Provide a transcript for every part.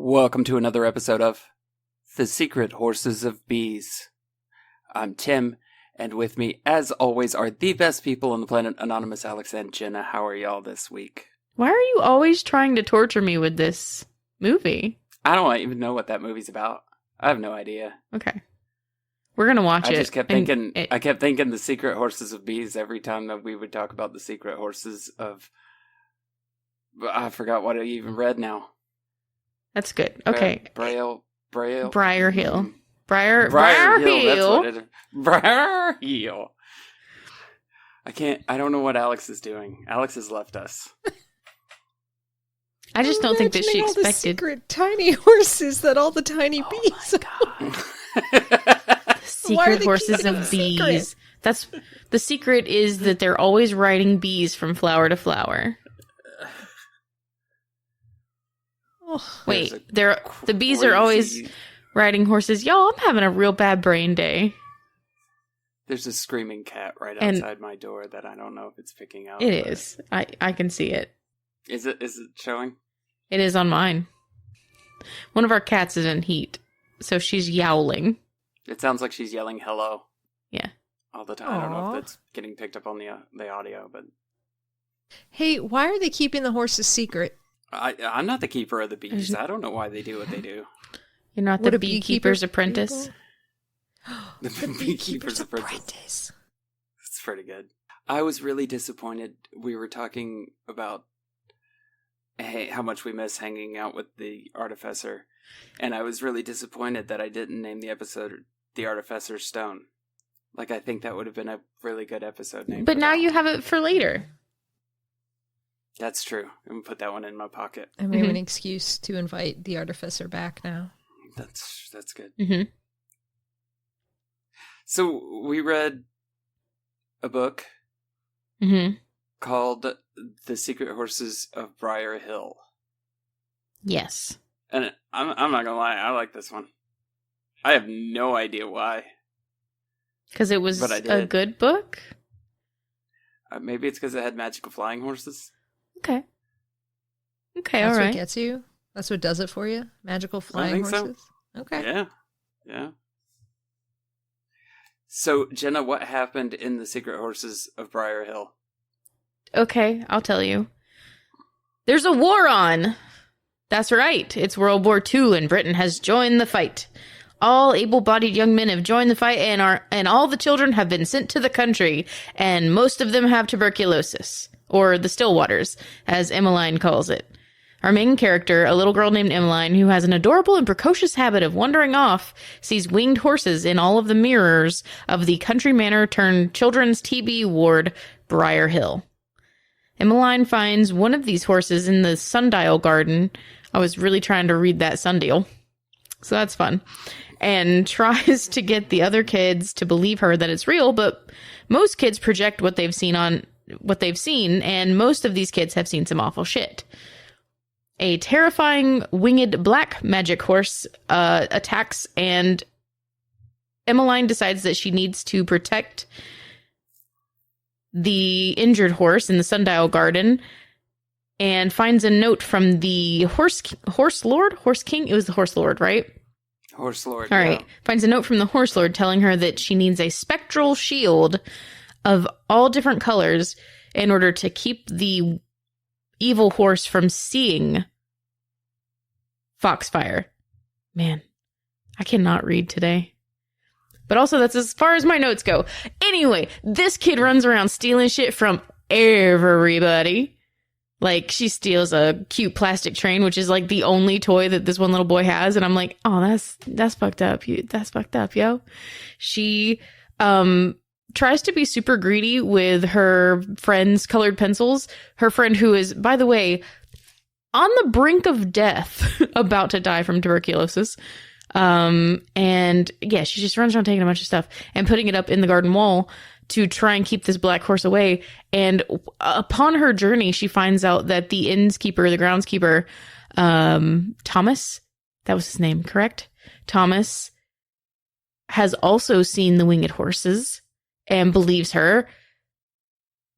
Welcome to another episode of The Secret Horses of Bees. I'm Tim, and with me, as always, are the best people on the planet, Anonymous, Alex, and Jenna. How are y'all this week? Why are you always trying to torture me with this movie? I don't even know what that movie's about. I have no idea. Okay. We're going to watch it. I just kept thinking, I kept thinking The Secret Horses of Bees every time that we would talk about the secret horses of... I forgot what I even read now. That's good. Okay. Briar Hill. Briar Hill. Briar Hill. That's what it is. Briar Hill. I don't know what Alex is doing. Alex has left us. I just don't think that she expected. The secret tiny horses that all the tiny bees. The secret horses of bees. That's the secret is that they're always riding bees from flower to flower. Wait, the bees are always riding horses. Y'all, I'm having a real bad brain day. There's a screaming cat right outside my door that I don't know if it's picking out. It is. I can see it. Is it showing? It is on mine. One of our cats is in heat, so she's yowling. It sounds like she's yelling hello. Yeah. All the time. Aww. I don't know if that's getting picked up on the audio, but... Hey, why are they keeping the horses secret? I'm not the keeper of the bees. I don't know why they do what they do. You're not the beekeeper's apprentice? The beekeeper's apprentice. That's pretty good. I was really disappointed. We were talking about how much we miss hanging out with the Artificer. And I was really disappointed that I didn't name the episode The Artificer's Stone. Like, I think that would have been a really good episode name. But now you have it for later. That's true. I'm going to put that one in my pocket. And we have an excuse to invite the Artificer back now. That's good. Mm-hmm. So we read a book called The Secret Horses of Briar Hill. Yes. And I'm not going to lie, I like this one. I have no idea why. Because it was a good book? Maybe it's because it had magical flying horses. Okay, That's all right. That's what gets you? That's what does it for you? Magical flying horses? So. Okay. Yeah. So, Jenna, what happened in The Secret Horses of Briar Hill? Okay, I'll tell you. There's a war on! That's right, it's World War II and Britain has joined the fight. All able-bodied young men have joined the fight and all the children have been sent to the country, and most of them have tuberculosis. Or the Stillwaters, as Emmeline calls it. Our main character, a little girl named Emmeline, who has an adorable and precocious habit of wandering off, sees winged horses in all of the mirrors of the country manor turned children's TB ward, Briar Hill. Emmeline finds one of these horses in the sundial garden. I was really trying to read that sundial, so that's fun. And tries to get the other kids to believe her that it's real, but most kids project what they've seen, and most of these kids have seen some awful shit. A terrifying winged black magic horse attacks, and Emmeline decides that she needs to protect the injured horse in the sundial garden, and finds a note from the horse king. It was the horse lord, right? Horse lord. All right. Finds a note from the horse lord telling her that she needs a spectral shield of all different colors in order to keep the evil horse from seeing Foxfire. Man, I cannot read today. But also, that's as far as my notes go. Anyway, this kid runs around stealing shit from everybody. Like, she steals a cute plastic train, which is like the only toy that this one little boy has. And I'm like, oh, that's fucked up. That's fucked up, yo. She tries to be super greedy with her friend's colored pencils. Her friend, who is, by the way, on the brink of death, about to die from tuberculosis. And yeah, she just runs around taking a bunch of stuff and putting it up in the garden wall to try and keep this black horse away. And upon her journey, she finds out that the innkeeper, the groundskeeper, Thomas, that was his name, correct? Thomas has also seen the winged horses and believes her,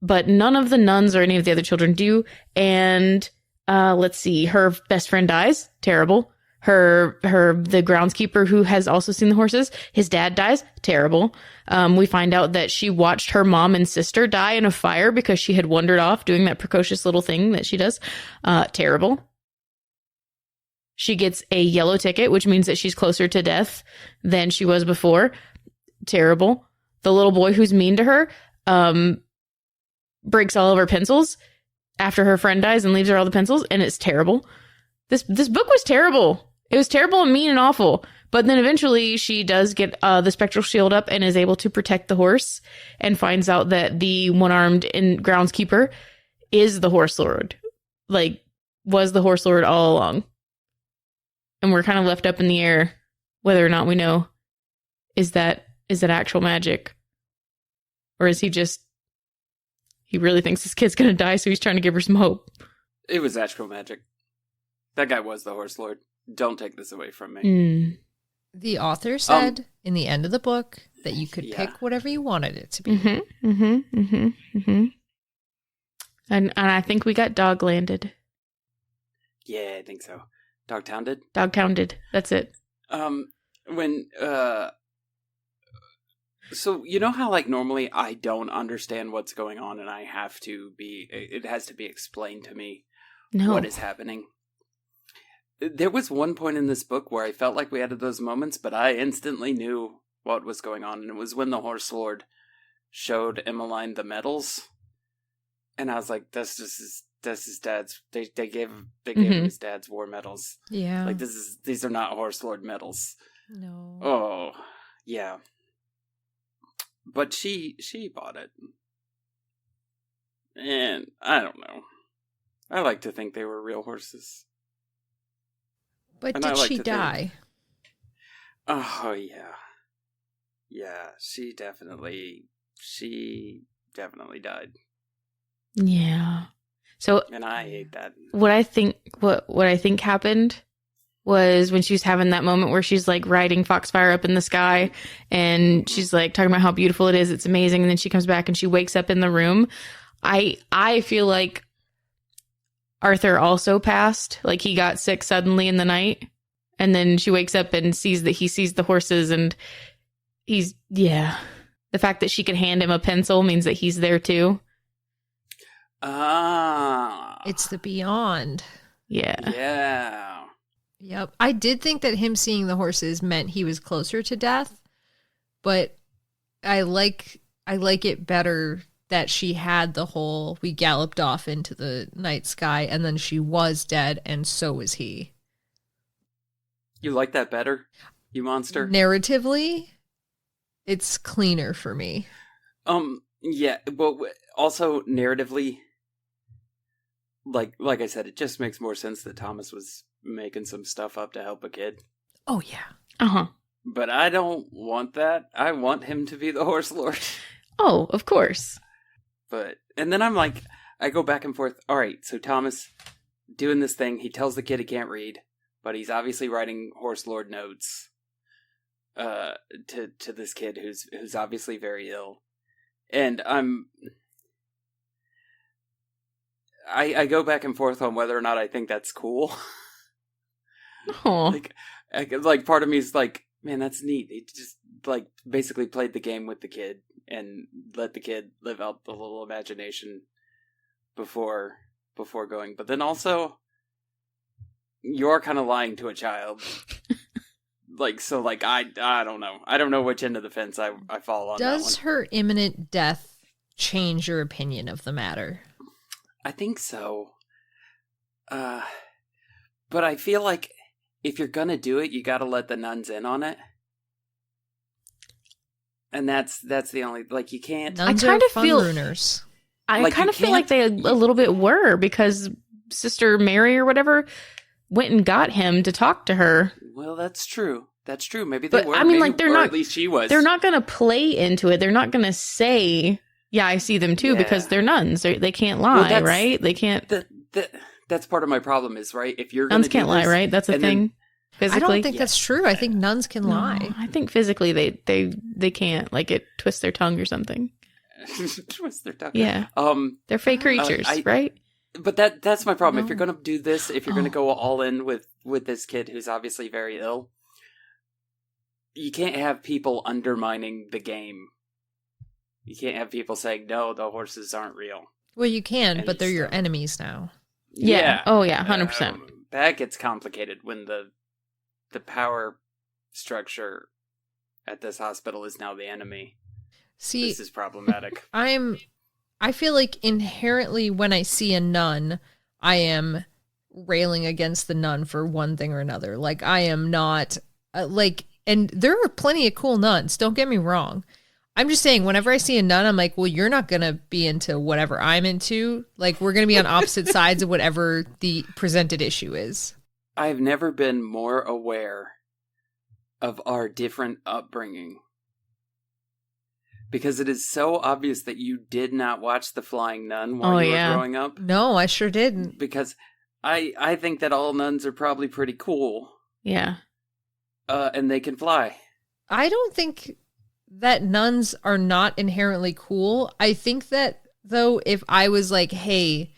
but none of the nuns or any of the other children do. And let's see, her best friend dies. Terrible. The groundskeeper who has also seen the horses, his dad dies. Terrible. We find out that she watched her mom and sister die in a fire because she had wandered off doing that precocious little thing that she does. Terrible. She gets a yellow ticket, which means that she's closer to death than she was before. Terrible. The little boy who's mean to her breaks all of her pencils after her friend dies and leaves her all the pencils, and it's terrible. This book was terrible. It was terrible and mean and awful. But then eventually she does get the spectral shield up and is able to protect the horse and finds out that the one-armed groundskeeper is the horse lord. Like, was the horse lord all along. And we're kind of left up in the air whether or not we know, is that actual magic? Or is he really thinks this kid's going to die, so he's trying to give her some hope? It was actual magic. That guy was the horse lord. Don't take this away from me. The author said in the end of the book that you could pick whatever you wanted it to be. And I think we got dog landed. Yeah, I think so. Dog tounded? Dog tounded. That's it. So you know how like normally I don't understand what's going on and it has to be explained to me what is happening. There was one point in this book where I felt like we had those moments, but I instantly knew what was going on, and it was when the horse lord showed Emmeline the medals, and I was like, "That's his dad's. They gave him his dad's war medals. Yeah, like these are not horse lord medals. No. Oh, yeah. But she bought it, and I don't know. I like to think they were real horses. But did she die? Oh, yeah. Yeah, she definitely died. Yeah. So, and I hate that. What I think happened was when she was having that moment where she's like riding Foxfire up in the sky and she's like talking about how beautiful it is, it's amazing, and then she comes back and she wakes up in the room. I feel like Arthur also passed, like he got sick suddenly in the night, and then she wakes up and sees that he sees the horses, and the fact that she could hand him a pencil means that he's there too. It's the beyond. Yeah. Yep. I did think that him seeing the horses meant he was closer to death, but I like it better that she had the whole, we galloped off into the night sky and then she was dead and so was he. You like that better, you monster? Narratively, it's cleaner for me. Yeah, but also narratively, like I said, it just makes more sense that Thomas was making some stuff up to help a kid. Oh, yeah. Uh-huh. But I don't want that. I want him to be the horse lord. Oh, of course. And then I'm like, I go back and forth. All right, so Thomas doing this thing. He tells the kid he can't read, but he's obviously writing horse lord notes to this kid who's obviously very ill. And I go back and forth on whether or not I think that's cool. Oh, like part of me is like, man, that's neat. He just like basically played the game with the kid and let the kid live out the little imagination before going. But then also, you're kind of lying to a child. I don't know. I don't know which end of the fence I fall on. Does her imminent death change your opinion of the matter? I think so. But I feel like if you're gonna do it, you gotta let the nuns in on it. And that's the only, like, you can't. Nuns kind are of fun feel- ruiners. I Like, kind you of feel like they a can't- little bit were, because Sister Mary or whatever went and got him to talk to her. Well, that's true. That's true. Maybe they But, were. I mean, Maybe, like, they're or not- at least she was. They're not going to play into it. They're not going to say, yeah, I see them too, because Yeah. they're nuns. They can't Well, lie, that's- right? They can't. That's part of my problem is, right? If you're gonna Nuns can't do lie, this, right? That's a and then- thing. Physically, I don't think that's true. I think nuns can lie. No, I think physically they can't. Like, it twists their tongue or something. Twist their tongue. Yeah, they're fake creatures, right? But that's my problem. If you're No. gonna do this, if you're gonna Oh. go all in with this kid who's obviously very ill, you can't have people undermining the game. You can't have people saying, no, the horses aren't real. Well, you can, And but they're he's your still- enemies now. Yeah. Oh yeah, 100%. That gets complicated when the power structure at this hospital is now the enemy. See, This is problematic. I feel like inherently when I see a nun, I am railing against the nun for one thing or another. Like, I am not and there are plenty of cool nuns, don't get me wrong. I'm just saying, whenever I see a nun, I'm like, well, you're not going to be into whatever I'm into. Like, we're going to be on opposite sides of whatever the presented issue is. I've never been more aware of our different upbringing. Because it is so obvious that you did not watch The Flying Nun while you were growing up. No, I sure didn't. Because I think that all nuns are probably pretty cool. Yeah. And they can fly. I don't think that nuns are not inherently cool. I think that, though, if I was like, hey,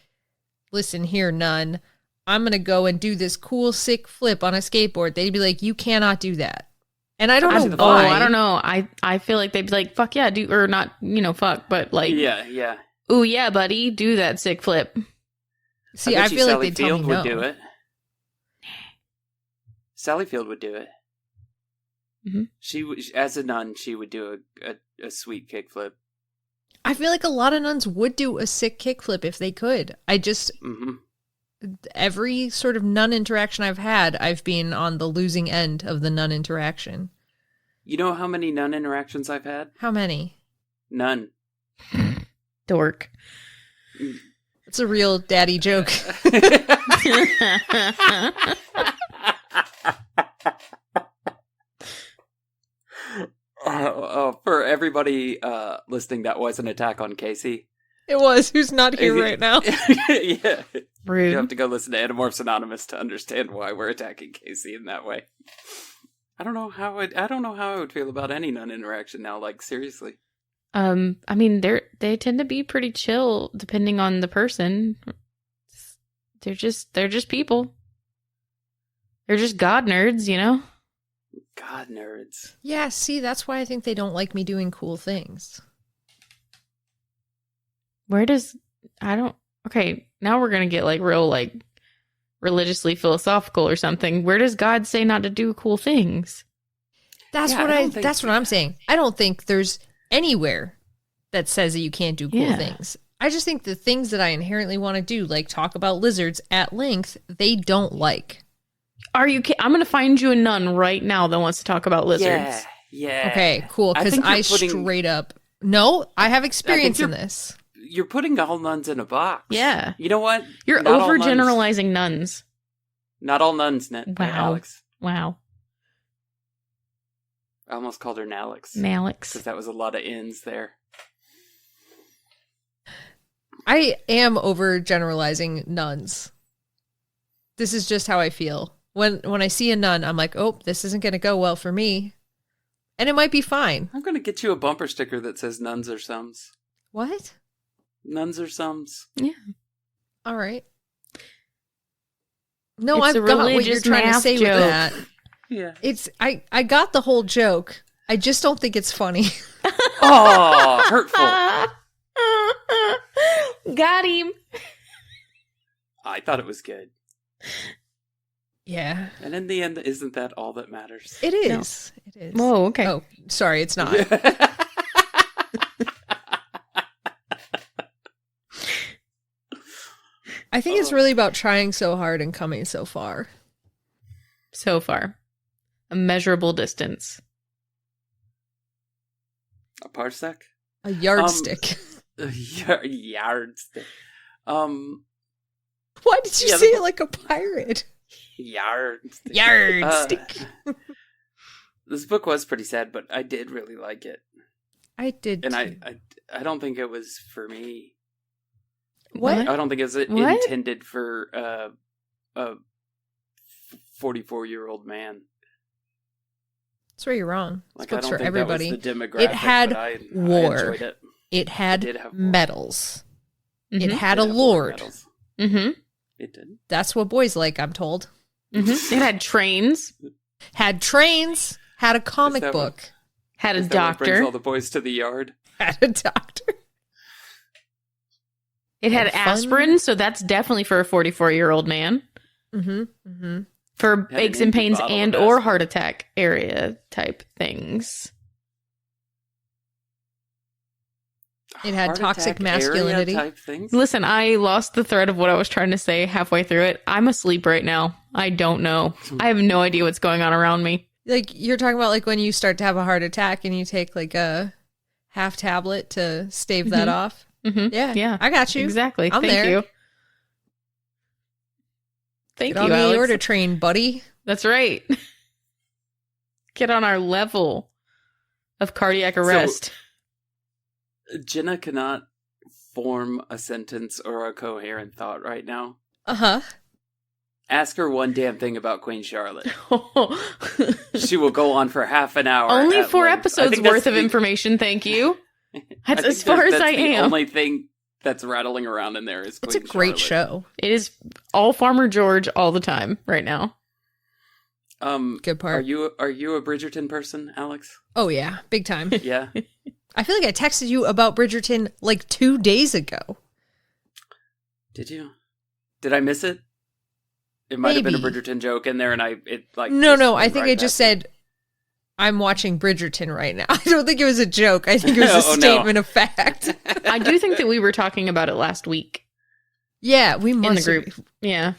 listen here, nun, I'm going to go and do this cool, sick flip on a skateboard, they'd be like, you cannot do that. And I don't know why. I don't know. I feel like they'd be like, fuck yeah, do, or not, fuck, but like, Yeah. ooh yeah, buddy, do that sick flip. See, I bet you feel like Sally they'd tell Field me would no. do it. Sally Field would do it. Mhm. As a nun, she would do a sweet kickflip. I feel like a lot of nuns would do a sick kickflip if they could. Mm-hmm. Every sort of nun interaction I've had, I've been on the losing end of the nun interaction. You know how many nun interactions I've had? How many? None. Dork. It's a real daddy joke. For everybody listening, that was an attack on Casey. It was. Who's not here right now? Yeah. Rude. You have to go listen to Animorphs Anonymous to understand why we're attacking Casey in that way. I don't know how I would feel about any nun interaction now. Like, seriously. I mean, they tend to be pretty chill depending on the person. They're just people. They're just God nerds, God nerds. Yeah, see, that's why I think they don't like me doing cool things. Okay, now we're gonna get like real like religiously philosophical or something. Where does God say not to do cool things? That's Yeah, what I'm saying. I don't think there's anywhere that says that you can't do cool Yeah. things. I just think the things that I inherently want to do, like talk about lizards at length, they don't like. I'm gonna find you a nun right now that wants to talk about lizards. Yeah. Okay, cool. Because think I you're putting- straight up. No, I have experience in you're- this. You're putting all nuns in a box. Yeah. You know what? You're Not all nuns- overgeneralizing nuns. Not all nuns, Wow. Alex. Wow. I almost called her Alex. Alex. Because that was a lot of ins there. I am overgeneralizing nuns. This is just how I feel. When I see a nun, I'm like, oh, this isn't going to go well for me. And it might be fine. I'm going to get you a bumper sticker that says nuns are sums. What? Nuns are sums. Yeah. All right. No, It's I've a got what you're religious trying to math say joke. with that. Yeah. I got the whole joke. I just don't think it's funny. Oh, hurtful. Got him. I thought it was good. Yeah. And in the end, isn't that all that matters? It is. It is. Whoa, okay. Oh, sorry, it's not. I think it's really about trying so hard and coming so far. So far. A measurable distance. A parsec? A yardstick. Yardstick. Why did you say it like a pirate? Yardstick. Yardstick. This book was pretty sad, but I did really like it. I did, and too. I don't think it was for me. What? I don't think it was intended for a 44-year-old man. That's where you're wrong. Like, This book's I for don't think everybody. that was the demographic, It had but I war. enjoyed it. It had did have war. medals. Mhm. It had It a did have war lord. medals. Mm-hmm. It did. That's what boys like, I'm told. Mm-hmm. It had trains. Had trains. Had a comic that book. Had a Is that what brings doctor. all the boys to the yard? Had a doctor. It had Fun. aspirin, so that's definitely for a 44-year-old man. Mm-hmm. Mm-hmm. For Had an aches and empty pains bottle of and or aspirin. heart attack area type things. It had Heart toxic attack area masculinity. type things? Listen, I lost the thread of what I was trying to say halfway through it. I'm asleep right now. I don't know. I have no idea what's going on around me. Like, you're talking about like when you start to have a heart attack and you take like a half tablet to stave that off. Mm-hmm. Yeah. Yeah. I got you. Exactly. I'm Thank there. you. Thank Get you, on the Alex. aorta train, buddy. That's right. Get on our level of cardiac arrest. Jenna cannot form a sentence or a coherent thought right now. Uh-huh. Ask her one damn thing about Queen Charlotte. She will go on for half an hour. Only at 4 length. I episodes think that's worth of the- information, thank you. I That's think as far as that's I the am. only thing that's rattling around in there is It's a Queen great Charlotte. show. It is all Farmer George all the time right now. Good part. Are you a Bridgerton person, Alex? Oh, yeah. Big time. Yeah. I feel like I texted you about Bridgerton like 2 days ago. Did you? Did I miss it? It might have been a Maybe. Bridgerton joke in there, and I No. I went think right I just past said, I'm watching Bridgerton right now. I don't think it was a joke. I think it was a Oh, no. statement of fact. I do think that we were talking about it last week Yeah, we must in the group. Yeah.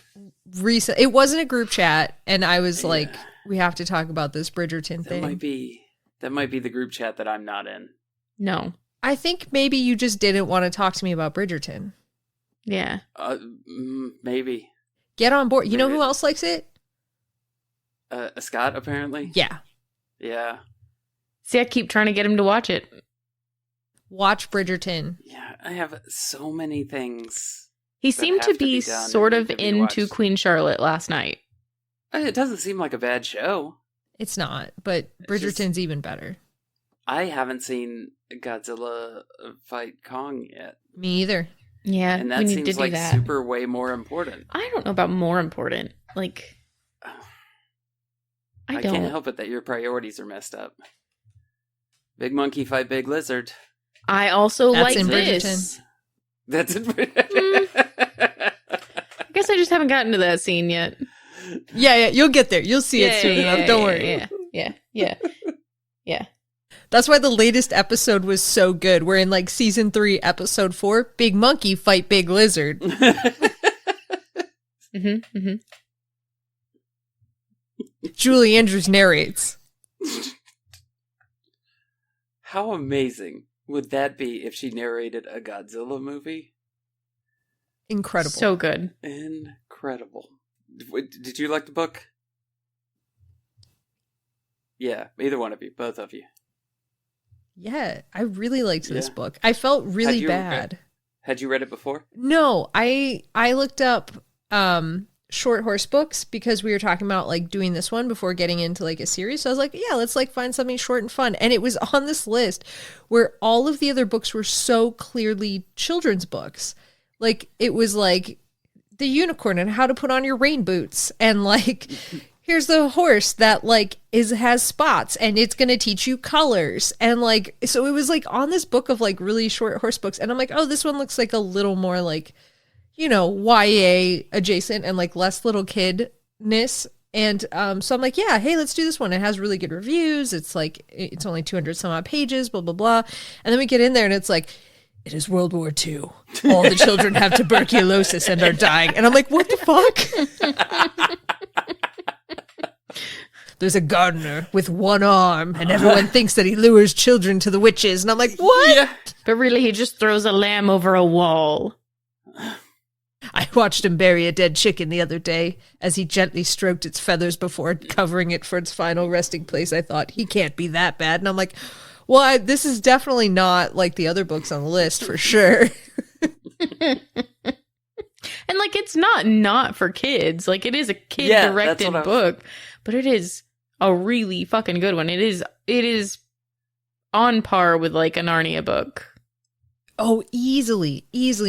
Recent. It wasn't a group chat, and I was like, Yeah. we have to talk about this Bridgerton That thing. might be the group chat that I'm not in. No. I think maybe you just didn't want to talk to me about Bridgerton. Yeah. Maybe. Get on board. You know Maybe. who else likes it? Scott, apparently. Yeah. Yeah. See, I keep trying to get him to watch it. Watch Bridgerton. Yeah. I have so many things. He that seemed have to be done sort and of need to be into watched. Queen Charlotte last night. It doesn't seem like a bad show. It's not, but It's just- Bridgerton's even better. I haven't seen Godzilla fight Kong yet, Me either. Yeah, and we that need seems to do like that. super way more important. I don't know about more important. Like, I don't. can't help it that your priorities are messed up. Big monkey fight big lizard. I also That's like in this. That's it. I guess I just haven't gotten to that scene yet. Yeah, you'll get there. You'll see it soon enough. Don't worry. Yeah. That's why the latest episode was so good. We're in like season 3, episode 4. Big monkey fight big lizard. Mm-hmm. Julie Andrews narrates. How amazing would that be if she narrated a Godzilla movie? Incredible. So good. Incredible. Did you like the book? Yeah, either one of you, both of you. Yeah, I really liked this Yeah. book. I felt really Had you- bad. Had you read it before? No, I looked up short horse books because we were talking about like doing this one before getting into like a series. So I was like, yeah, let's like find something short and fun. And it was on this list where all of the other books were so clearly children's books. Like it was like the unicorn and how to put on your rain boots and like here's the horse that like has spots and it's going to teach you colors. And like, so it was like on this book of like really short horse books. And I'm like, oh, this one looks like a little more like, you know, YA adjacent and like less little kidness. And so I'm like, yeah, hey, let's do this one. It has really good reviews. It's like, it's only 200 some odd pages, blah, blah, blah. And then we get in there and it's like, it is World War II. All the children have tuberculosis and are dying. And I'm like, what the fuck? there's a gardener with one arm, and everyone thinks that he lures children to the witches. And I'm like, what? Yeah. But really, he just throws a lamb over a wall. I watched him bury a dead chicken the other day as he gently stroked its feathers before covering it for its final resting place. I thought, he can't be that bad. And I'm like, well, this is definitely not like the other books on the list for sure. And like, it's not for kids. Like, it is a kid-directed book, but it is a really fucking good one. It is on par with like a Narnia book. Oh, easily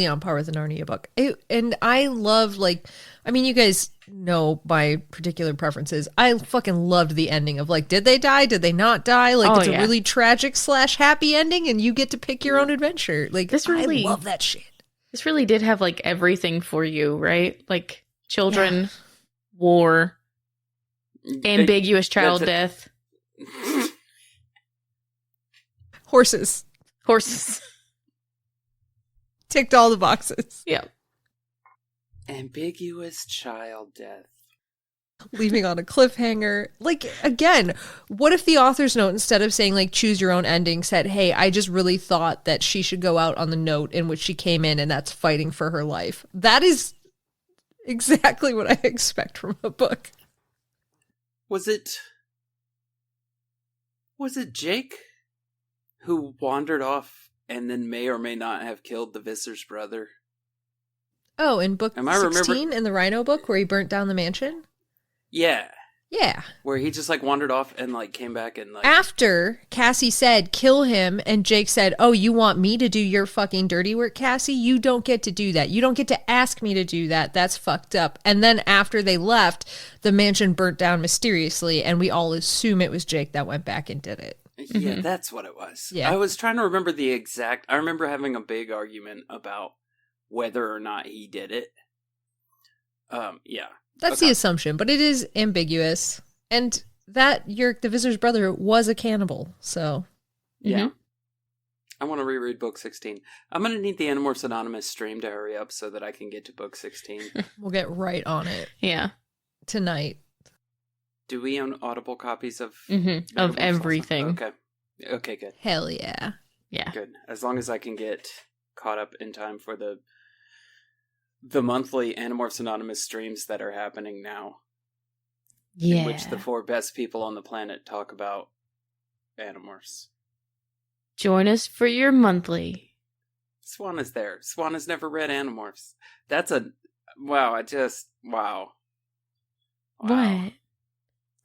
on par with a Narnia book. And I love, like, I mean, you guys know my particular preferences. I fucking loved the ending of, like, did they die? Did they not die? Like, it's a really tragic / happy ending, and you get to pick your own adventure. Like, I love that shit. This really did have, like, everything for you, right? Like, children, war, ambiguous child death. Horses. Ticked all the boxes. Yeah. Ambiguous child death. Leaving on a cliffhanger. Like, again, what if the author's note, instead of saying, like, choose your own ending, said, hey, I just really thought that she should go out on the note in which she came in, and that's fighting for her life. That is exactly what I expect from a book. Was it Jake who wandered off and then may or may not have killed the Visser's brother? Oh, in book 16, in the Rhino book, where he burnt down the mansion? Yeah. Yeah. Where he just, like, wandered off and, like, came back and, like... After Cassie said, kill him, and Jake said, oh, you want me to do your fucking dirty work, Cassie? You don't get to do that. You don't get to ask me to do that. That's fucked up. And then after they left, the mansion burnt down mysteriously, and we all assume it was Jake that went back and did it. Yeah, that's what it was. Yeah. I was trying to remember the exact... I remember having a big argument about whether or not he did it. Yeah. That's the assumption, but it is ambiguous. And that Yerk, the Visitor's brother, was a cannibal, so... Yeah. I want to reread book 16. I'm going to need the Animorphs Anonymous stream to hurry up so that I can get to book 16. We'll get right on it. Yeah. Tonight. Do we own Audible copies of... Of everything. Also? Okay, good. Hell yeah. Yeah. Good. As long as I can get caught up in time for the monthly Animorphs Anonymous streams that are happening now. Yeah. In which the 4 best people on the planet talk about Animorphs. Join us for your monthly. Swan is there. Swan has never read Animorphs. That's a... Wow, Wow.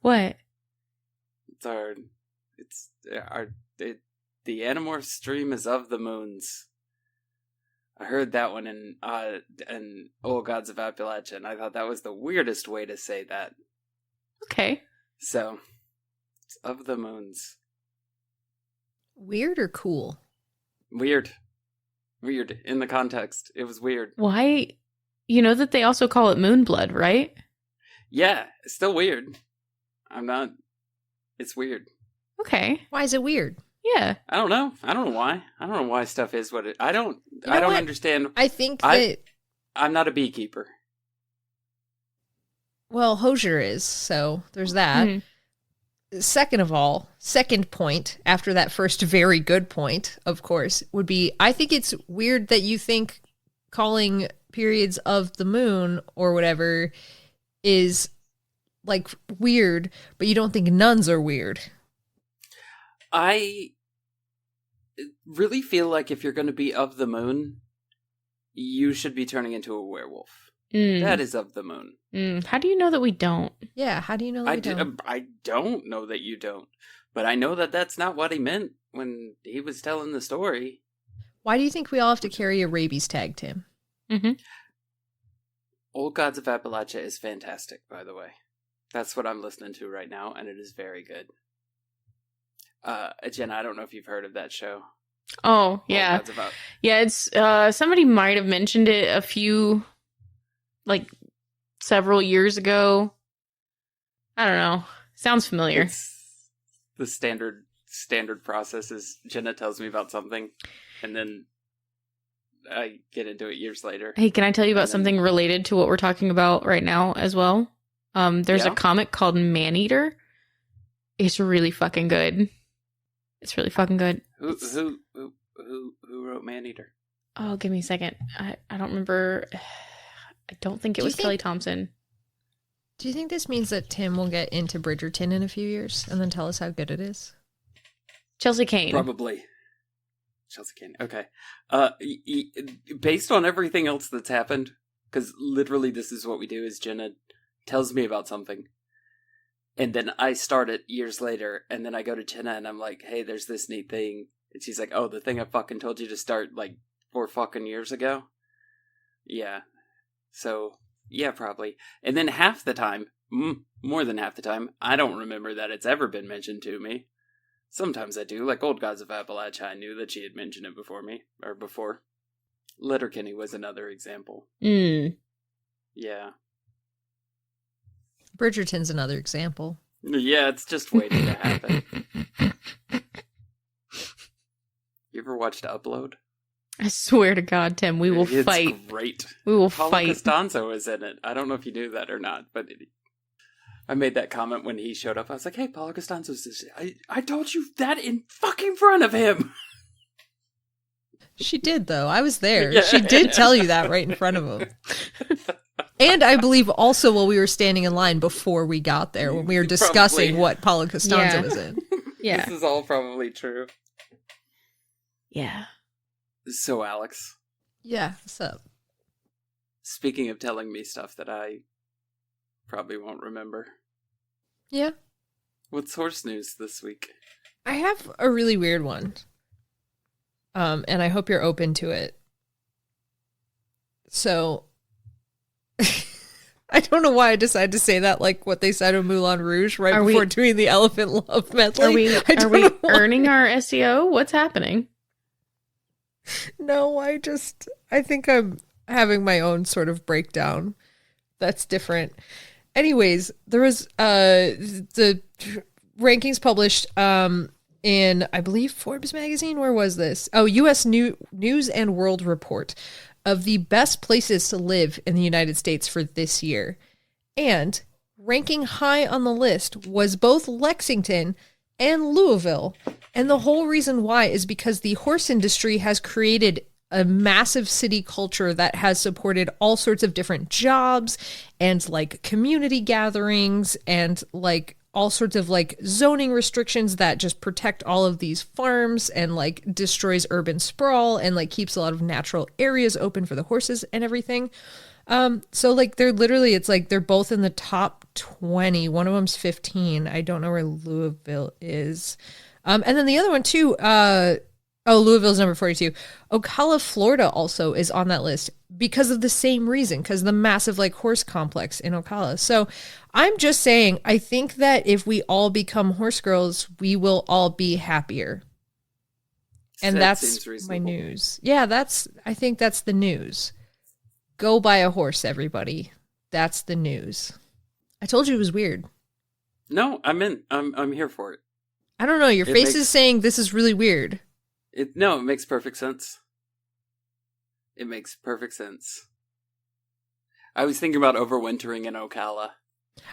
What? The Animorphs stream is of the moons. I heard that one in Old Gods of Appalachia, and I thought that was the weirdest way to say that. Okay. So, it's of the moons. Weird or cool? Weird. In the context. It was weird. Why? You know that they also call it Moonblood, right? Yeah, it's still weird. It's weird. Okay. Why is it weird? Yeah. I don't know why. I don't know why stuff is what it... I don't understand. I think that... I'm not a beekeeper. Well, Hosier is, so there's that. Mm-hmm. Second of all, second point, after that first very good point, of course, would be, I think it's weird that you think calling periods of the moon or whatever is, like, weird, but you don't think nuns are weird. I really feel like if you're going to be of the moon, you should be turning into a werewolf. That is of the moon. How do you know that we don't? Yeah, how do you know that we don't? I don't know that you don't. But I know that that's not what he meant when he was telling the story. Why do you think we all have to carry a rabies tag, Tim? Mm-hmm. Old Gods of Appalachia is fantastic, by the way. That's what I'm listening to right now, and it is very good. Jenna, I don't know if you've heard of that show. Oh, yeah. Yeah, it's somebody might have mentioned it a few, like, several years ago. I don't know. Sounds familiar. It's the standard process is Jenna tells me about something, and then I get into it years later. Hey, can I tell you about something related to what we're talking about right now as well? There's a comic called Maneater, It's really fucking good. It's really fucking good. Who wrote Maneater? Oh, give me a second. I don't remember. I don't think it was Kelly Thompson. Do you think this means that Tim will get into Bridgerton in a few years and then tell us how good it is? Chelsea Kane. Probably. Chelsea Kane. Okay. Based on everything else that's happened, because literally this is what we do, is Jenna tells me about something, and then I start it years later, and then I go to Jenna and I'm like, hey, there's this neat thing. And she's like, oh, the thing I fucking told you to start like 4 fucking years ago? Yeah. So, yeah, probably. And then half the time, more than half the time, I don't remember that it's ever been mentioned to me. Sometimes I do, like Old Gods of Appalachia. I knew that she had mentioned it before me, or before. Letterkenny was another example. Yeah. Bridgerton's another example. Yeah, it's just waiting to happen. You ever watched Upload? I swear to God, Tim, we will fight. It's great. We will Paolo fight. Costanzo is in it. I don't know if you knew that or not, but I made that comment when he showed up. I was like, hey, Paolo Costanzo's this. I told you that in fucking front of him. She did, though. I was there. Yeah. She did tell you that right in front of him. And I believe also while we were standing in line before we got there, when we were discussing Probably. what Paolo Costanzo was in. Yeah. This is all probably true. Yeah. So, Alex, Yeah, what's up? speaking of telling me stuff that I probably won't remember, Yeah. what's horse news this week? I have a really weird one. And I hope you're open to it. So, I don't know why I decided to say that like what they said in Moulin Rouge before doing the elephant love medley. Are we earning our SEO? What's happening? No, I think I'm having my own sort of breakdown that's different. Anyways, there was the rankings published in, I believe, Forbes magazine. Where was this? Oh, U.S. News and World Report of the best places to live in the United States for this year. And ranking high on the list was both Lexington and Louisville. And the whole reason why is because the horse industry has created a massive city culture that has supported all sorts of different jobs and like community gatherings and like all sorts of like zoning restrictions that just protect all of these farms and like destroys urban sprawl and like keeps a lot of natural areas open for the horses and everything. So like they're literally, it's like they're both in the top 20. One of them's 15. I don't know where Louisville is. And then the other one too, Louisville's number 42. Ocala, Florida also is on that list because of the same reason, because the massive like horse complex in Ocala. So I'm just saying, I think that if we all become horse girls, we will all be happier. And that's my news. Yeah, I think that's the news. Go buy a horse, everybody. That's the news. I told you it was weird. No, I'm in. I'm here for it. I don't know. Your face is saying this is really weird. It makes perfect sense. It makes perfect sense. I was thinking about overwintering in Ocala.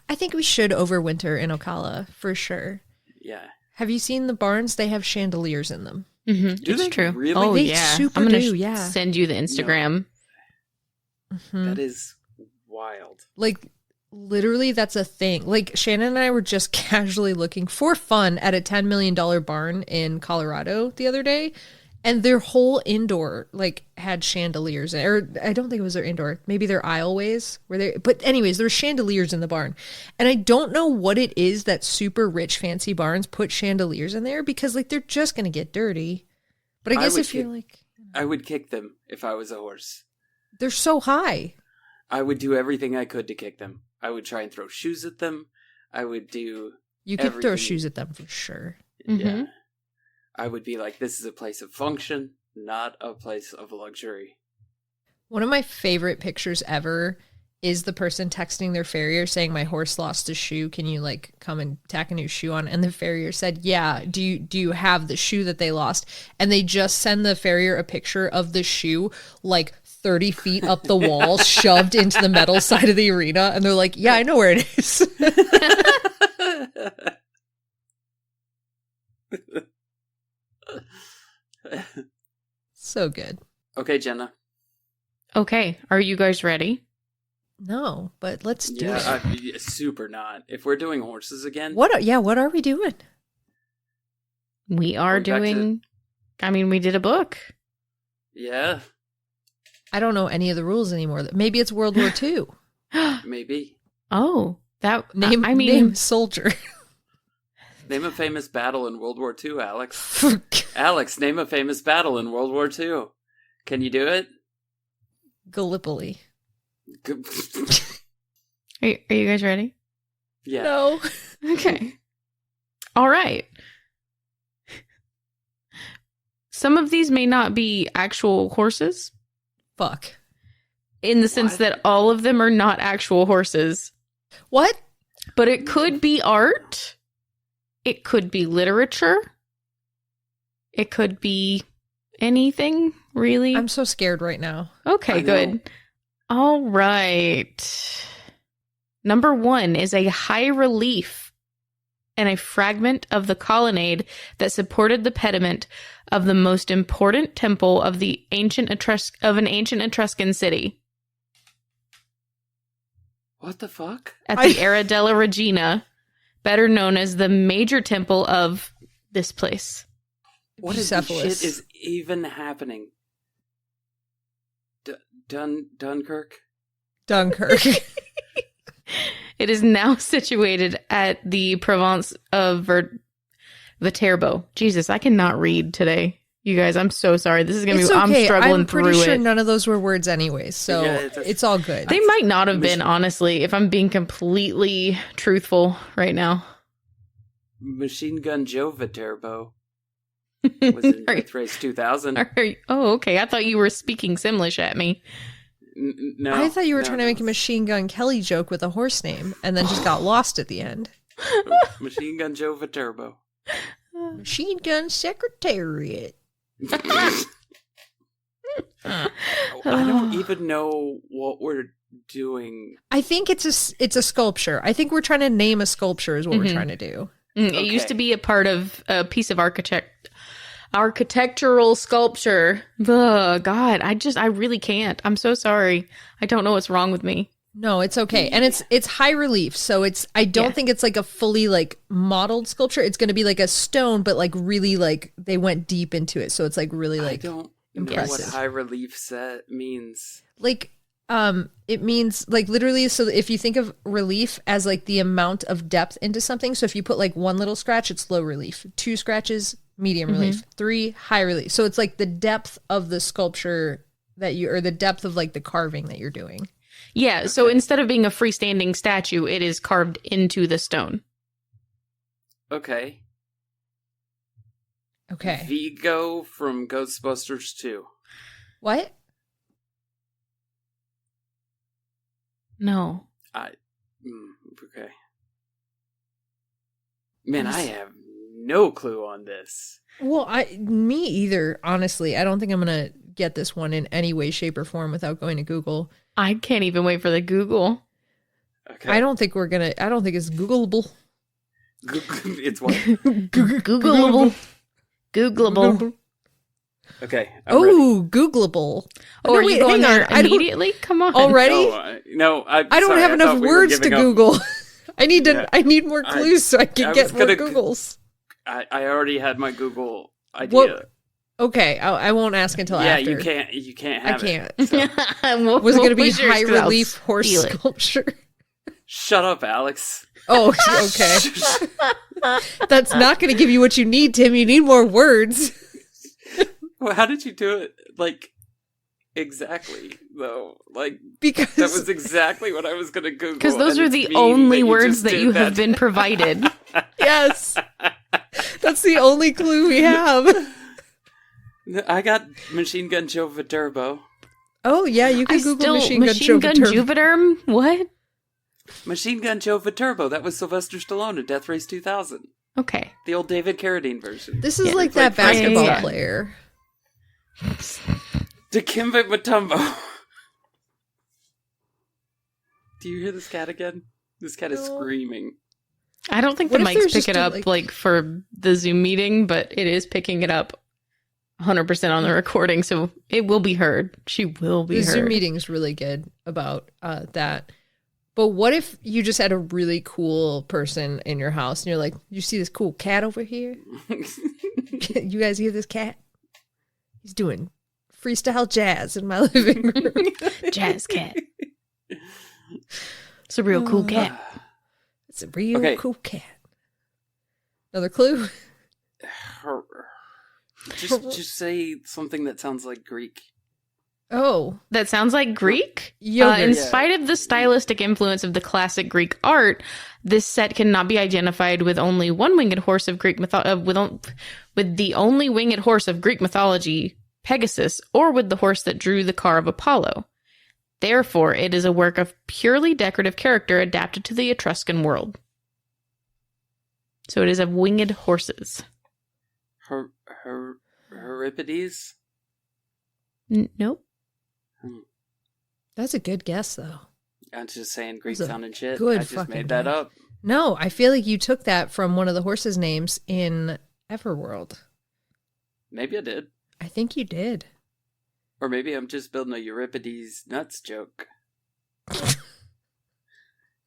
I think we should overwinter in Ocala for sure. Yeah. Have you seen the barns? They have chandeliers in them. Mm-hmm. Do it's they true. really? Oh, They yeah. super I'm going do, to yeah. send you the Instagram. Mm-hmm. That is wild. Like, literally, that's a thing. Like, Shannon and I were just casually looking for fun at a $10 million barn in Colorado the other day. And their whole indoor, like, had chandeliers. Or I don't think it was their indoor. Maybe their aisleways. But anyways, there were chandeliers in the barn. And I don't know what it is that super rich, fancy barns put chandeliers in there. Because, like, they're just going to get dirty. But I guess if you're, like... I would kick them if I was a horse. They're so high. I would do everything I could to kick them. I would try and throw shoes at them. I would do You could throw everything. shoes at them for sure. Mm-hmm. Yeah. I would be like, this is a place of function, not a place of luxury. One of my favorite pictures ever is the person texting their farrier saying, my horse lost a shoe. Can you like come and tack a new shoe on? And the farrier said, yeah. Do you have the shoe that they lost? And they just send the farrier a picture of the shoe like 30 feet up the wall, shoved into the metal side of the arena. And they're like, yeah, I know where it is. So good. Okay, Jenna. Okay, are you guys ready? No, but let's do it. Super not. If we're doing horses again. What are we doing? We are doing... we did a book. Yeah. I don't know any of the rules anymore. Maybe it's World War II. Maybe. Oh, that... Name soldier. Name a famous battle in World War II, Alex. Alex, name a famous battle in World War II. Can you do it? Gallipoli. Are you guys ready? Yeah. No. Okay. All right. Some of these may not be actual horses. Fuck. In the sense that all of them are not actual horses. What? But it could be art. It could be literature. It could be anything, really. I'm so scared right now. Okay, good. All right. Number 1 is a high relief and a fragment of the colonnade that supported the pediment of the most important temple of the ancient Etruscan city. What the fuck? At the Era della Regina, better known as the major temple of this place. What is this shit is even happening? Dunkirk? Dunkirk. It is now situated at the Provence of Viterbo. Jesus, I cannot read today. You guys, I'm so sorry. This is going to be... Okay. I'm struggling through it. I'm pretty sure none of those were words anyways, so it's all good. They might not have been, honestly, if I'm being completely truthful right now. Machine Gun Joe Viterbo was in Death Race 2000. Oh, okay. I thought you were speaking Simlish at me. No. I thought you were trying to make a Machine Gun Kelly joke with a horse name and then just got lost at the end. Machine Gun Joe Viterbo. Machine Gun Secretariat. I don't even know what we're doing. I think it's a sculpture. I think we're trying to name a sculpture is what we're trying to do. It used to be a part of a piece of architectural sculpture. Ugh, God, I really can't. I'm so sorry. I don't know what's wrong with me. No, it's okay. And it's high relief, so I don't think it's like a fully like modeled sculpture. It's going to be like a stone, but like really like they went deep into it, so it's like really like I don't impressive. know what high relief set means. Like it means like literally, so if you think of relief as like the amount of depth into something, so if you put like one little scratch, it's low relief. 2 scratches, medium relief. 3, high relief. So it's like the depth of the sculpture or the depth of like the carving that you're doing. Yeah, so instead of being a freestanding statue, it is carved into the stone. Okay. Okay. Vigo from Ghostbusters 2. What? No. Okay. Man, I have no clue on this. Well, me either, honestly. I don't think I'm going to get this one in any way, shape, or form without going to Google. I can't even wait for the Google. Okay. I don't think it's Googleable. It's what? Googleable. Googleable. Okay. Googleable. Oh, are you going there immediately? Come on. Already? No, I don't have enough words to Google. I need more clues so I can get more Googles. I already had my Google idea. Okay, I won't ask until after. Yeah, you can't have it. I can't. Was it going to be high relief horse sculpture? Shut up, Alex. Oh, okay. That's not going to give you what you need, Tim. You need more words. Well, how did you do it? Like, exactly, though. Like, because that was exactly what I was going to Google. Because those are the only words that you have been provided. Yes. That's the only clue we have. I got Machine Gun Joe Viterbo. Oh, yeah, you can Google Machine Gun Jupiter. What? Machine Gun Joe Viterbo. That was Sylvester Stallone in Death Race 2000. Okay. The old David Carradine version. This is like that basketball player. Dikembe Mutombo. Do you hear this cat again? This cat is screaming. I don't think What the if there's mics pick just it a, up like for the Zoom meeting, but it is picking it up 100% on the recording, so it will be heard. She will be The heard. Zoom meeting's really good about that. But what if you just had a really cool person in your house and you're like, you see this cool cat over here? You guys hear this cat? He's doing freestyle jazz in my living room. Jazz cat. It's a real cool cat. It's a real cool cat. Another clue? Just say something that sounds like Greek. Oh. That sounds like Greek? Yogurt. In spite of the stylistic influence of the classic Greek art, this set cannot be identified with only one winged horse of Greek with the only winged horse of Greek mythology, Pegasus, or with the horse that drew the car of Apollo. Therefore, it is a work of purely decorative character adapted to the Etruscan world. So it is of winged horses. Euripides? Nope. That's a good guess, though. I'm just saying Greek That's a sounding shit. good I just fucking made that guess. up. No, I feel like you took that from one of the horses' names in Everworld. Maybe I did. I think you did. Or maybe I'm just building a Euripides nuts joke.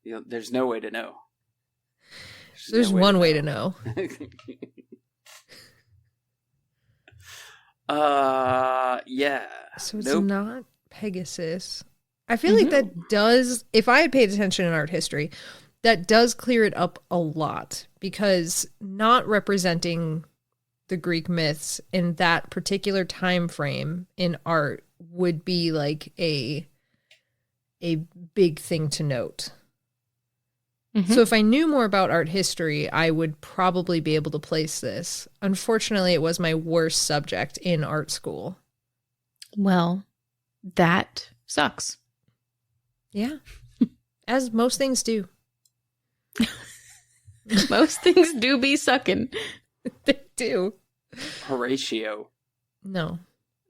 There's no way to know. There's one way to know. Yeah. So it's Nope. not Pegasus. I feel like that does, if I had paid attention in art history, that does clear it up a lot, because not representing the Greek myths in that particular time frame in art would be like a big thing to note. So if I knew more about art history, I would probably be able to place this. Unfortunately, it was my worst subject in art school. Well, that sucks. Yeah. As most things do. Most things do be sucking. They do. Horatio. No.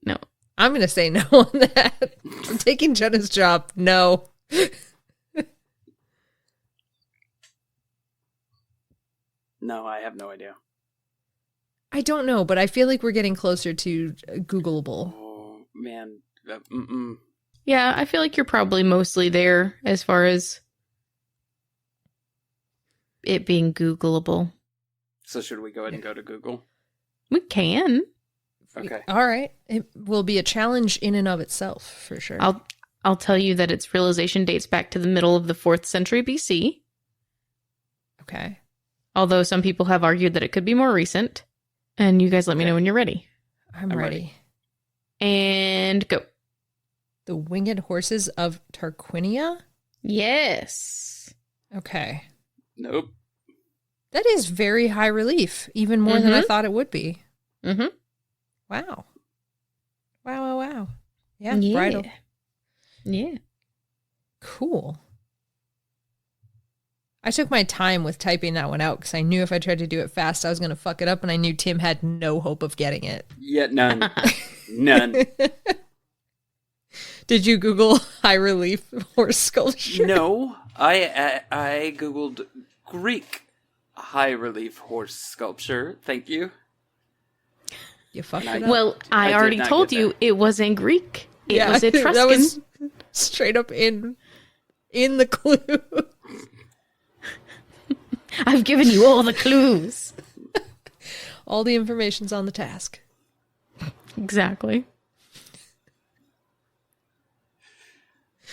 No. I'm going to say no on that. I'm taking Jenna's job. No. No, I have no idea. I don't know, but I feel like we're getting closer to Googleable. Oh, man. Yeah, I feel like you're probably mostly there as far as it being Googleable. So should we go ahead and go to Google? We can. Okay. All right. It will be a challenge in and of itself, for sure. I'll tell you that its realization dates back to the middle of the 4th century BC. Okay. Although some people have argued that it could be more recent. And you guys let me know when you're ready. I'm ready. And go. The Winged Horses of Tarquinia? Yes. Okay. Nope. That is very high relief, even more than I thought it would be. Mm-hmm. Wow. Wow. Yeah, Yeah. bridal. Yeah. Cool. I took my time with typing that one out because I knew if I tried to do it fast, I was going to fuck it up, and I knew Tim had no hope of getting it. Yeah, none. None. Did you Google high relief horse sculpture? No, I googled Greek high relief horse sculpture. Thank you. You fucked And it up. Well, I did already not told get you there. it was in Greek. It was that Etruscan. was straight up in the clue. I've given you all the clues. All the information's on the task. Exactly.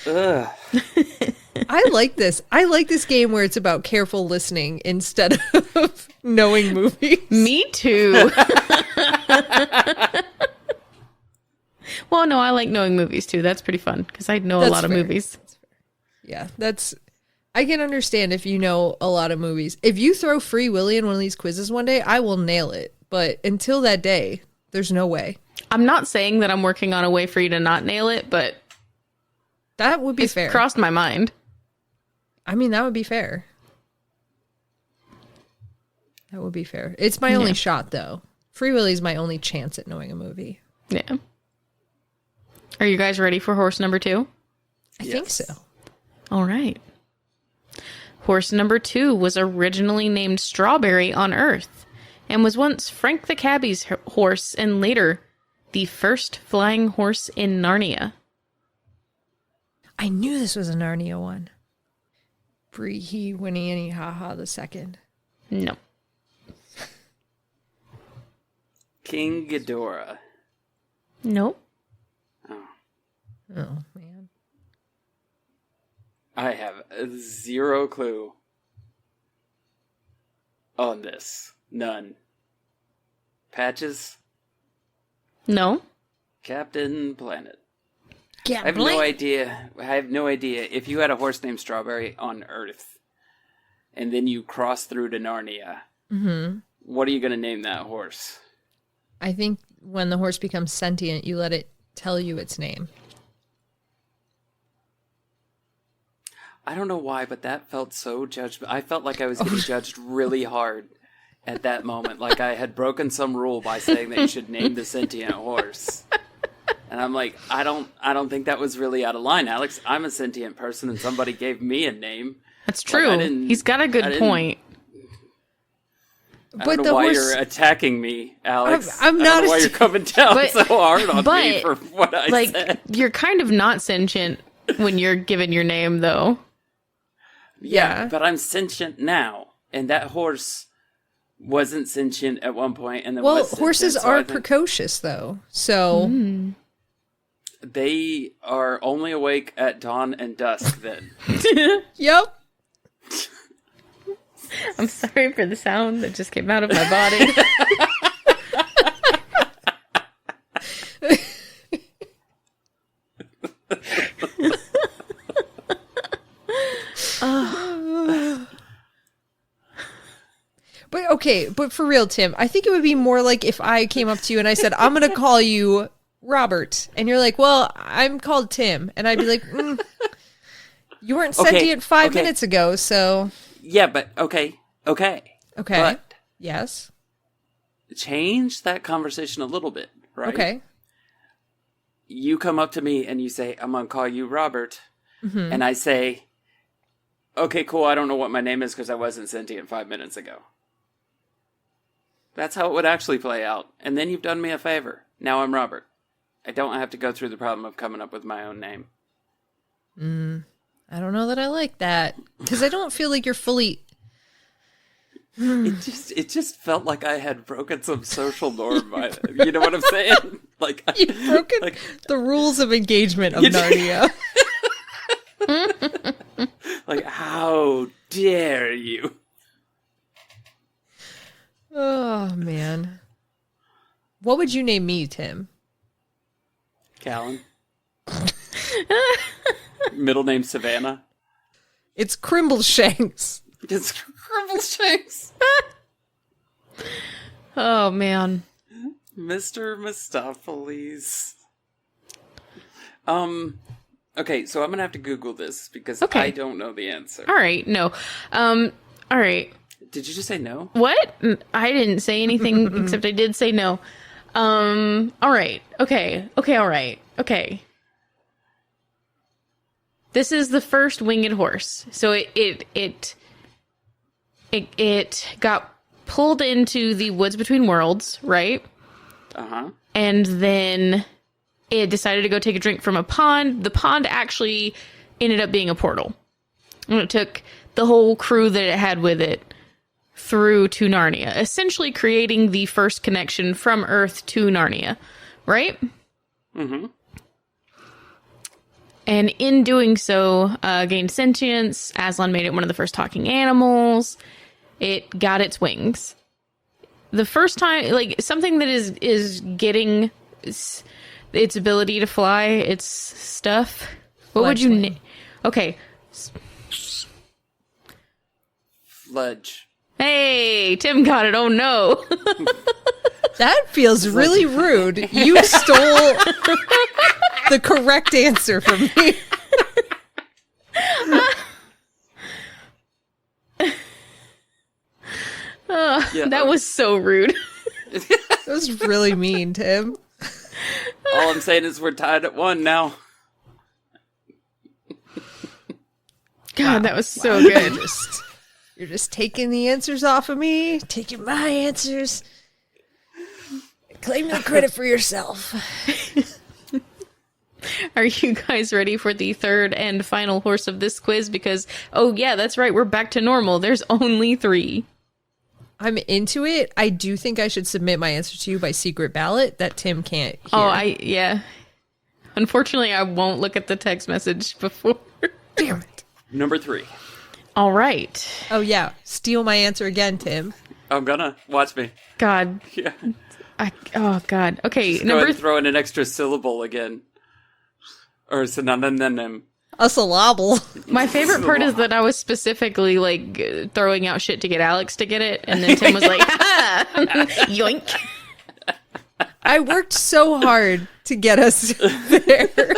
Ugh. I like this. I like this game where it's about careful listening instead of knowing movies. Me too. Well, no, I like knowing movies too. That's pretty fun because I know a That's lot of fair. movies. Yeah, I can understand if you know a lot of movies. If you throw Free Willy in one of these quizzes one day, I will nail it. But until that day, there's no way. I'm not saying that I'm working on a way for you to not nail it, but That would be it's fair. crossed my mind. I mean, that would be fair. That would be fair. It's my only shot, though. Free Willy's my only chance at knowing a movie. Yeah. Are you guys ready for horse number 2? I think so. All right. Horse number 2 was originally named Strawberry on Earth and was once Frank the Cabbie's horse and later the first flying horse in Narnia. I knew this was a Narnia one. Bree, he, Winnie, Annie, Ha-Ha the second. No. King Ghidorah. Nope. Oh. Oh, man. I have zero clue on this. None. Patches? No. Captain Planet. Yeah, I have no idea. I have no idea. If you had a horse named Strawberry on Earth, and then you cross through to Narnia, what are you going to name that horse? I think when the horse becomes sentient, you let it tell you its name. I don't know why, but that felt so judged. I felt like I was getting judged really hard at that moment. Like I had broken some rule by saying that you should name the sentient horse. And I'm like, I don't think that was really out of line, Alex. I'm a sentient person, and somebody gave me a name. That's true. Like, He's got a good point. I don't know why you're attacking me, Alex. I'm not. I don't know why you're coming down so hard on me for what I said. You're kind of not sentient when you're given your name, though. Yeah, but I'm sentient now, and that horse wasn't sentient at one point, and then horses are precocious, though. So they are only awake at dawn and dusk. Then. Yep. I'm sorry for the sound that just came out of my body. But for real, Tim, I think it would be more like if I came up to you and I said, I'm going to call you Robert. And you're like, well, I'm called Tim. And I'd be like, you weren't sentient 5 minutes ago, so... Yeah, but okay. But yes. Change that conversation a little bit, right? Okay. You come up to me and you say, I'm going to call you Robert. And I say, okay, cool, I don't know what my name is because I wasn't sentient 5 minutes ago. That's how it would actually play out. And then you've done me a favor. Now I'm Robert. I don't have to go through the problem of coming up with my own name. I don't know that I like that. Because I don't feel like you're fully... It just felt like I had broken some social norm. You know what I'm saying? Like you've broken the rules of engagement of Narnia. Like, how dare you? Oh, man. What would you name me, Tim? Callan. Middle name Savannah. It's Crimbleshanks. It's Crimbleshanks. Oh, man. Mr. Mistopheles. Okay, so I'm gonna have to Google this because I don't know the answer. All right, no. All right. Did you just say no? What? I didn't say anything except I did say no. All right. Okay. All right. Okay. This is the first winged horse. So it got pulled into the woods between worlds, right? Uh-huh. And then it decided to go take a drink from a pond. The pond actually ended up being a portal. And it took the whole crew that it had with it through to Narnia, essentially creating the first connection from Earth to Narnia, right? Mm-hmm. And in doing so, gained sentience. Aslan made it one of the first talking animals. It got its wings. The first time, like, something that is getting its ability to fly, its stuff. What would you name? Okay. Fledge. Hey, Tim got it. Oh, no. That feels really rude. You stole the correct answer from me. That was so rude. That was really mean, Tim. All I'm saying is we're tied at 1 now. God, God, that was so good. You're just taking the answers off of me, taking my answers, claiming the credit for yourself. Are you guys ready for the third and final horse of this quiz? Because, oh yeah, that's right, we're back to normal. There's only 3. I'm into it. I do think I should submit my answer to you by secret ballot that Tim can't hear. Oh, yeah. Unfortunately, I won't look at the text message before. Damn it. Number 3. All right. Oh, yeah. Steal my answer again, Tim. I'm gonna. Watch me. God. Yeah. Oh, God. Okay, Just go ahead and throw in an extra syllable again. Or synonym. A syllable. My favorite part is that I was specifically, like, throwing out shit to get Alex to get it, and then Tim was like, ha! Yoink. I worked so hard to get us there.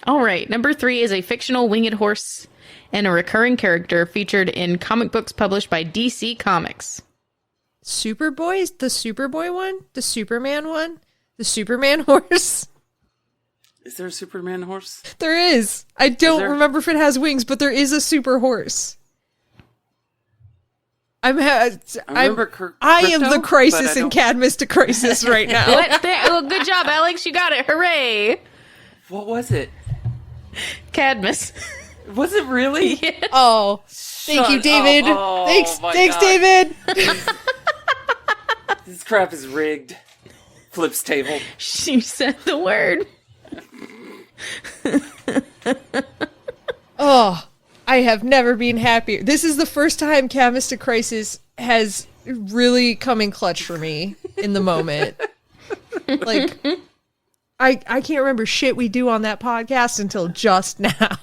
All right, number 3 is a fictional winged horse and a recurring character featured in comic books published by DC Comics. Superboy? The Superboy one? The Superman one? The Superman horse? Is there a Superman horse? There is. I don't remember if it has wings, but there is a super horse. I am the crisis in Cadmus to crisis right now. What? Oh, good job, Alex. You got it. Hooray. What was it? Cadmus. Was it really? Yeah. Oh, thank you, David. Oh, thanks, God. David. This crap is rigged. Flips table. She said the word. Oh, I have never been happier. This is the first time Cadmus to crisis has really come in clutch for me in the moment. Like, I can't remember shit we do on that podcast until just now.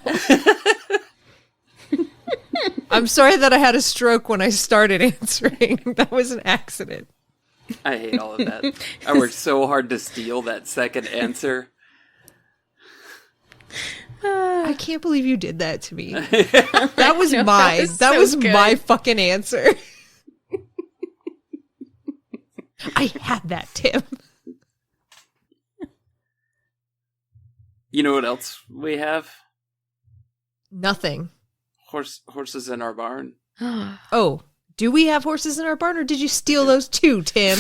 I'm sorry that I had a stroke when I started answering. That was an accident. I hate all of that. I worked so hard to steal that second answer. I can't believe you did that to me. That was mine. That was my fucking answer. I had that, Tim. You know what else we have? Nothing. Horses in our barn. Oh, do we have horses in our barn, or did you steal those too, Tim?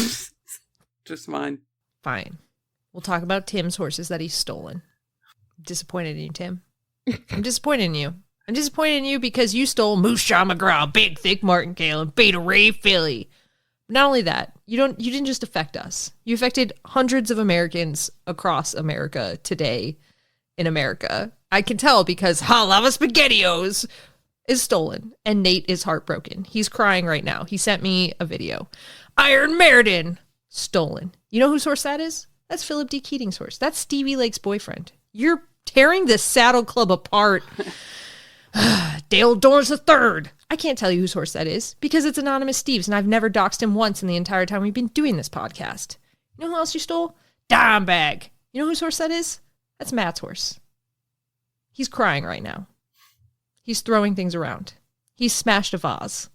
Just mine. Fine. We'll talk about Tim's horses that he's stolen. I'm disappointed in you, Tim. I'm disappointed in you. I'm disappointed in you because you stole Moose Jaw McGraw, Big Thick Martingale, and Beta Ray Philly. Not only that, you didn't just affect us. You affected hundreds of Americans across America today in America. I can tell because Ha Lava SpaghettiOs is stolen, and Nate is heartbroken. He's crying right now. He sent me a video. Iron Meriden, stolen. You know whose horse that is? That's Philip D. Keating's horse. That's Stevie Lake's boyfriend. You're tearing this saddle club apart. Dale Dorns III. I can't tell you whose horse that is because it's Anonymous Steve's, and I've never doxed him once in the entire time we've been doing this podcast. You know who else you stole? Dimebag. You know whose horse that is? That's Matt's horse. He's crying right now. He's throwing things around. He's smashed a vase.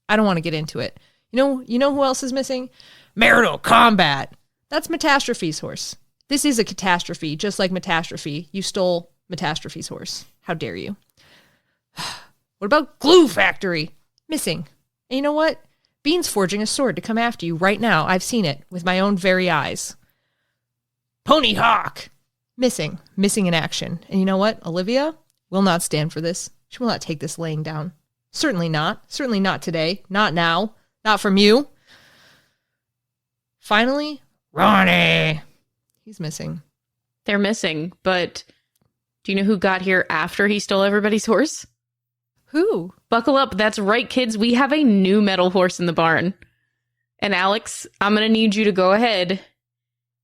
I don't want to get into it. You know who else is missing? Marital Combat. That's Metastrophe's horse. This is a catastrophe, just like Metastrophe. You stole Metastrophe's horse. How dare you? What about Glue Factory? Missing. And you know what? Bean's forging a sword to come after you right now. I've seen it with my own very eyes. Pony Hawk. Missing in action. And you know what? Olivia will not stand for this. She will not take this laying down. Certainly not. Certainly not today. Not now. Not from you. Finally, Ronnie. He's missing. They're missing, but do you know who got here after he stole everybody's horse? Who? Buckle up. That's right, kids. We have a new metal horse in the barn. And Alex, I'm going to need you to go ahead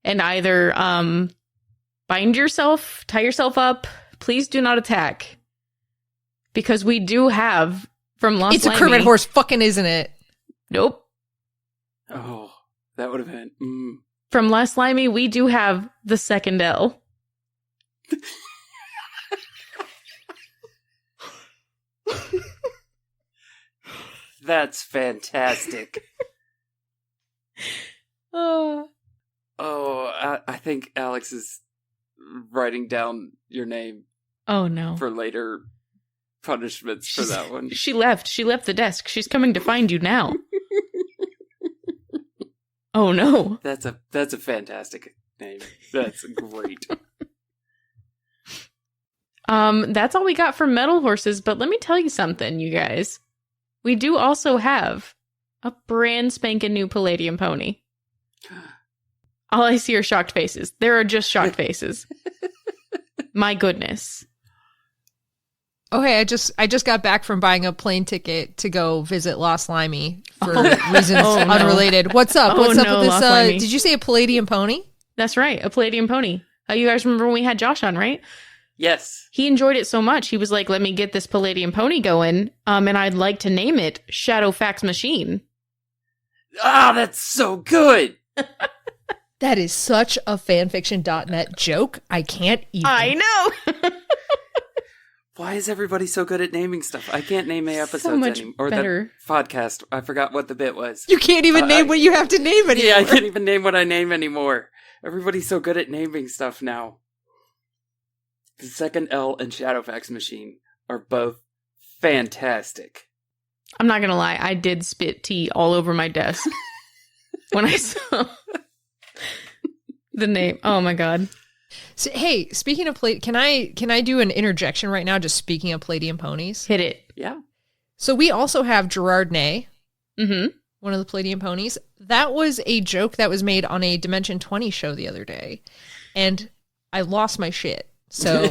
and either bind yourself, tie yourself up. Please do not attack. Because we do have from Lost It's a Kermit horse, fucking isn't it? Nope. Oh, that would have been... From Last Limey, we do have the second L. That's fantastic. I think Alex is writing down your name Oh, no. for later punishments for that one. She left. She left the desk. She's coming to find you now. Oh, no. That's a fantastic name. That's great. That's all we got for metal horses, but let me tell you something, you guys. We do also have a brand spanking new Palladium pony. All I see are shocked faces. There are just shocked faces. My goodness. Okay, I just got back from buying a plane ticket to go visit Lost Limey for reasons unrelated. What's up? What's up with this? Did you say a Palladium pony? That's right, a Palladium pony. You guys remember when we had Josh on, right? Yes. He enjoyed it so much, he was like, let me get this Palladium pony going, and I'd like to name it Shadowfax Machine. Ah, that's so good! That is such a fanfiction.net joke. I can't even. I know! Why is everybody so good at naming stuff? I can't name a episodes so much anymore. Or better. the podcast. I forgot what the bit was. You can't even name what you have to name anymore. Yeah, I can't even name what I name anymore. Everybody's so good at naming stuff now. The Second L and Shadowfax Machine are both fantastic. I'm not gonna lie, I did spit tea all over my desk when I saw the name. Oh my god. So, hey, speaking of can I do an interjection right now? Just speaking of Palladium ponies, Hit it. Yeah. So we also have Gerard Ney, Mm-hmm. one of the Palladium ponies. That was a joke that was made on a Dimension 20 show the other day, and I lost my shit. So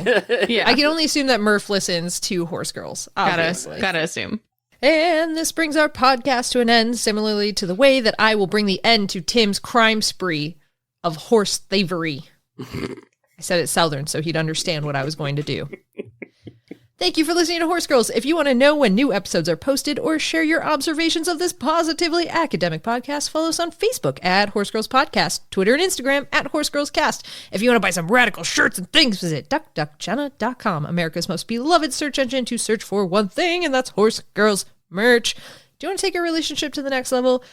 Yeah. I can only assume that Murph listens to Horse Girls. Obviously. Gotta assume. And this brings our podcast to an end, similarly to the way that I will bring the end to Tim's crime spree of horse thievery. I said it Southern so he'd understand what I was going to do. Thank you for listening to Horse Girls. If you want to know when new episodes are posted or share your observations of this positively academic podcast, follow us on Facebook at Horse Girls Podcast, Twitter and Instagram at Horse Girls Cast. If you want to buy some radical shirts and things, visit duckduckjenna.com, America's most beloved search engine to search for one thing, and that's Horse Girls merch. Do you want to take your relationship to the next level?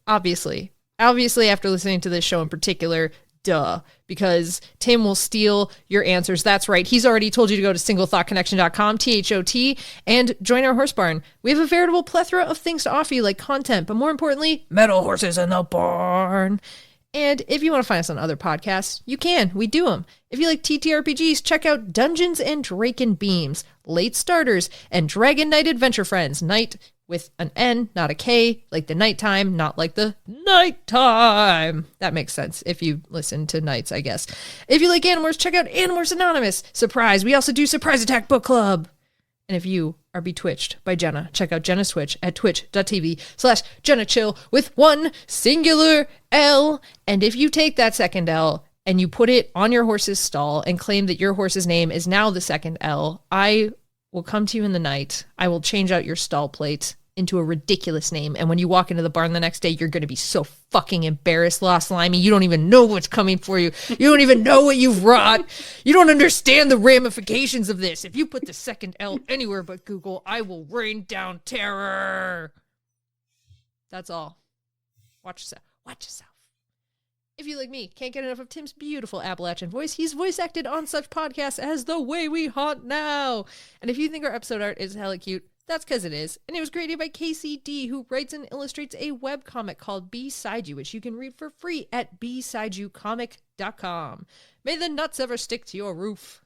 Obviously, after listening to this show in particular, duh, because Tim will steal your answers. That's right. He's already told you to go to singlethoughtconnection.com, THOT, and join our horse barn. We have a veritable plethora of things to offer you, like content, but more importantly, metal horses in the barn. And if you want to find us on other podcasts, you can. We do them. If you like TTRPGs, check out Dungeons and Draken Beams, Late Starters, and Dragon Knight Adventure Friends. Knight with an N, not a K, like the nighttime, not like the nighttime. That makes sense if you listen to Knights, I guess. If you like Animorphs, check out Animorphs Anonymous. Surprise, we also do Surprise Attack Book Club. And if you are betwitched by Jenna, check out Jenna's Twitch at twitch.tv/JennaChill with one singular L. And if you take that second L and you put it on your horse's stall and claim that your horse's name is now the second L, I will come to you in the night. I will change out your stall plate into a ridiculous name. And when you walk into the barn the next day, you're going to be so fucking embarrassed, Lost Limey. You don't even know what's coming for you. You don't even know what you've wrought. You don't understand the ramifications of this. If you put the second L anywhere but Google, I will rain down terror. That's all. Watch yourself. Watch yourself. If you, like me, can't get enough of Tim's beautiful Appalachian voice, he's voice acted on such podcasts as The Way We Haunt Now. And if you think our episode art is hella cute, that's because it is. And it was created by KCD, who writes and illustrates a webcomic called Beside You, which you can read for free at besideyoucomic.com. May the nuts ever stick to your roof.